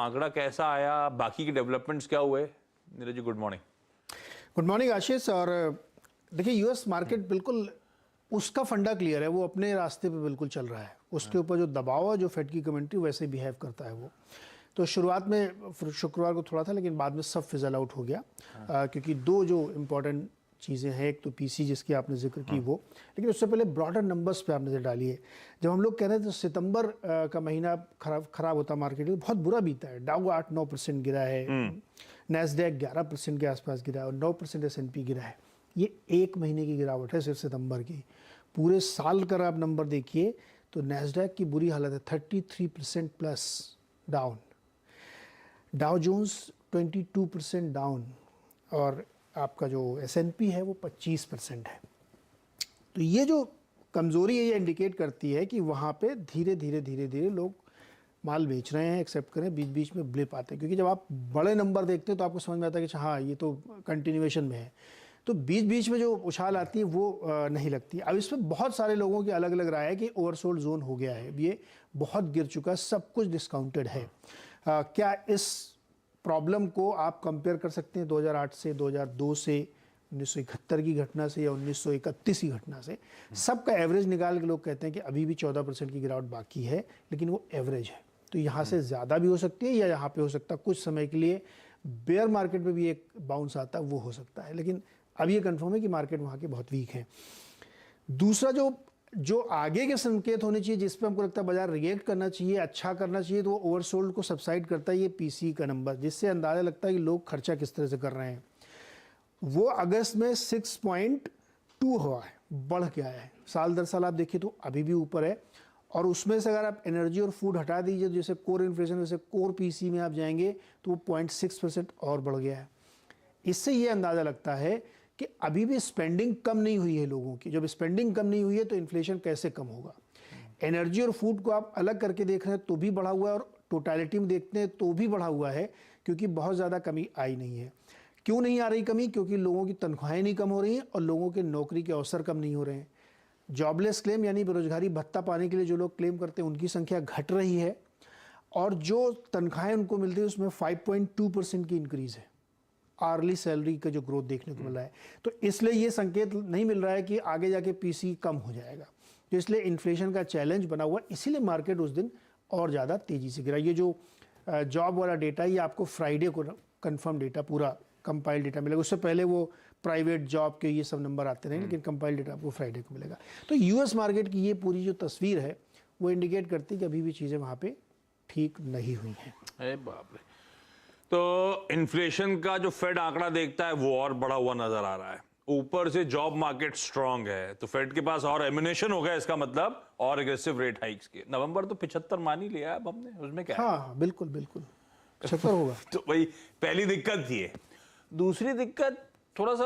आंकड़ा कैसा आया, बाकी के डेवलपमेंट्स क्या हुए? Neeraj ji, good morning. Good morning आशीष। और देखिए, यूएस मार्केट बिल्कुल उसका फंडा क्लियर है, वो अपने रास्ते पे बिल्कुल चल रहा है। उसके ऊपर जो दबाव है, जो फेड की कमेंट्री वैसे बिहेव करता है वो। तो शुरुआत में शुक्रवार को थोड़ा था, लेकिन बाद में सब फिजल आउट हो गया। क्योंकि दो जो इम्पोर्टेंट चीज़ें हैं, एक तो पीसी जिसकी आपने जिक्र की वो, लेकिन उससे पहले ब्रॉडर नंबर्स पे आपने नजर डाली है। जब हम लोग कह रहे थे तो सितंबर का महीना खराब होता मार्केट में, बहुत बुरा बीता है। डाउ 8-9% गिरा है, नैस्डैक 11% के आसपास गिरा है और 9% S&P गिरा है। ये एक महीने की गिरावट है सिर्फ सितंबर की। पूरे साल का आप नंबर देखिए तो नैस्डैक की बुरी हालत है, 33% plus down, Dow Jones 22% down, और आपका जो S&P है वो 25% है। तो ये जो कमज़ोरी है ये इंडिकेट करती है कि वहाँ पे धीरे धीरे लोग माल बेच रहे हैं, एक्सेप्ट करें। बीच बीच में ब्लिप आते हैं, क्योंकि जब आप बड़े नंबर देखते हैं तो आपको समझ में आता है कि हाँ ये तो कंटिन्यूएशन में है। तो बीच बीच में जो उछाल आती है वो नहीं लगती। अब इसमें बहुत सारे लोगों की अलग अलग राय है कि ओवरसोल्ड जोन हो गया है, ये बहुत गिर चुका है, सब कुछ डिस्काउंटेड है। क्या इस प्रॉब्लम को आप कंपेयर कर सकते हैं 2008 से, 2002 से, 1971 की घटना से या 1931 की घटना से? सबका एवरेज निकाल के लोग कहते हैं कि अभी भी 14% की गिरावट बाकी है, लेकिन वो एवरेज है। तो यहाँ से ज़्यादा भी हो सकती है या यहाँ पे हो सकता है कुछ समय के लिए बेयर मार्केट में भी एक बाउंस आता है, वो हो सकता है। लेकिन अब ये कंफर्म है कि मार्केट वहाँ के बहुत वीक है। दूसरा जो आगे के संकेत होने चाहिए, जिस पे हमको लगता है बाजार रिएक्ट करना चाहिए, अच्छा करना चाहिए, तो वो ओवरसोल्ड को सबसाइड करता है ये पीसी का नंबर, जिससे अंदाज़ा लगता है कि लोग खर्चा किस तरह से कर रहे हैं। वो अगस्त में 6.2 हुआ है, बढ़ के आया है। साल दर साल आप देखिए तो अभी भी ऊपर है। और उसमें से अगर आप एनर्जी और फूड हटा दीजिए, जैसे कोर इन्फ्लेशन, वैसे कोर पीसी में आप जाएंगे तो वो 0.6% और बढ़ गया है। इससे ये अंदाज़ा लगता है कि अभी भी स्पेंडिंग कम नहीं हुई है लोगों की। जब स्पेंडिंग कम नहीं हुई है तो इन्फ्लेशन कैसे कम होगा? एनर्जी और फूड को आप अलग करके देख रहे हैं तो भी बढ़ा हुआ है, और टोटलिटी में देखते हैं तो भी बढ़ा हुआ है, क्योंकि बहुत ज़्यादा कमी आई नहीं है। क्यों नहीं आ रही कमी? क्योंकि लोगों की तनख्वाहें नहीं कम हो रही हैं और लोगों के नौकरी के अवसर कम नहीं हो रहे हैं। जॉबलेस क्लेम यानी बेरोजगारी भत्ता पाने के लिए जो लोग क्लेम करते हैं उनकी संख्या घट रही है, और जो तनख्वाहें उनको मिलती है उसमें 5.2% की इंक्रीज़ है। आर्ली सैलरी का जो ग्रोथ देखने को मिल रहा है, तो इसलिए ये संकेत नहीं मिल रहा है कि आगे जाके पीसी कम हो जाएगा। तो इसलिए इन्फ्लेशन का चैलेंज बना हुआ, इसीलिए मार्केट उस दिन और ज़्यादा तेज़ी से गिरा। ये जो जॉब वाला डेटा, ये आपको फ्राइडे को कंफर्म डेटा, पूरा कंपाइल डेटा मिलेगा। उससे पहले वो प्राइवेट जॉब के ये सब नंबर आते रहे, लेकिन कंपाइल डेटा आपको फ्राइडे को मिलेगा। तो यूएस मार्केट की ये पूरी जो तस्वीर है वो इंडिकेट करती है कि अभी भी चीज़ें वहाँ पे ठीक नहीं हुई हैं। अरे बाप रे। तो इन्फ्लेशन का जो फेड आंकड़ा देखता है वो और बढ़ा हुआ नजर आ रहा है, ऊपर से जॉब मार्केट स्ट्रांग है, तो फेड के पास और एमिनेशन हो गया, इसका मतलब और एग्रेसिव रेट हाइक्स के। नवंबर तो 75 मान ही लिया अब हमने, उसमें क्या है? हाँ, बिल्कुल 75 होगा। तो वही पहली दिक्कत थी है। दूसरी दिक्कत थोड़ा सा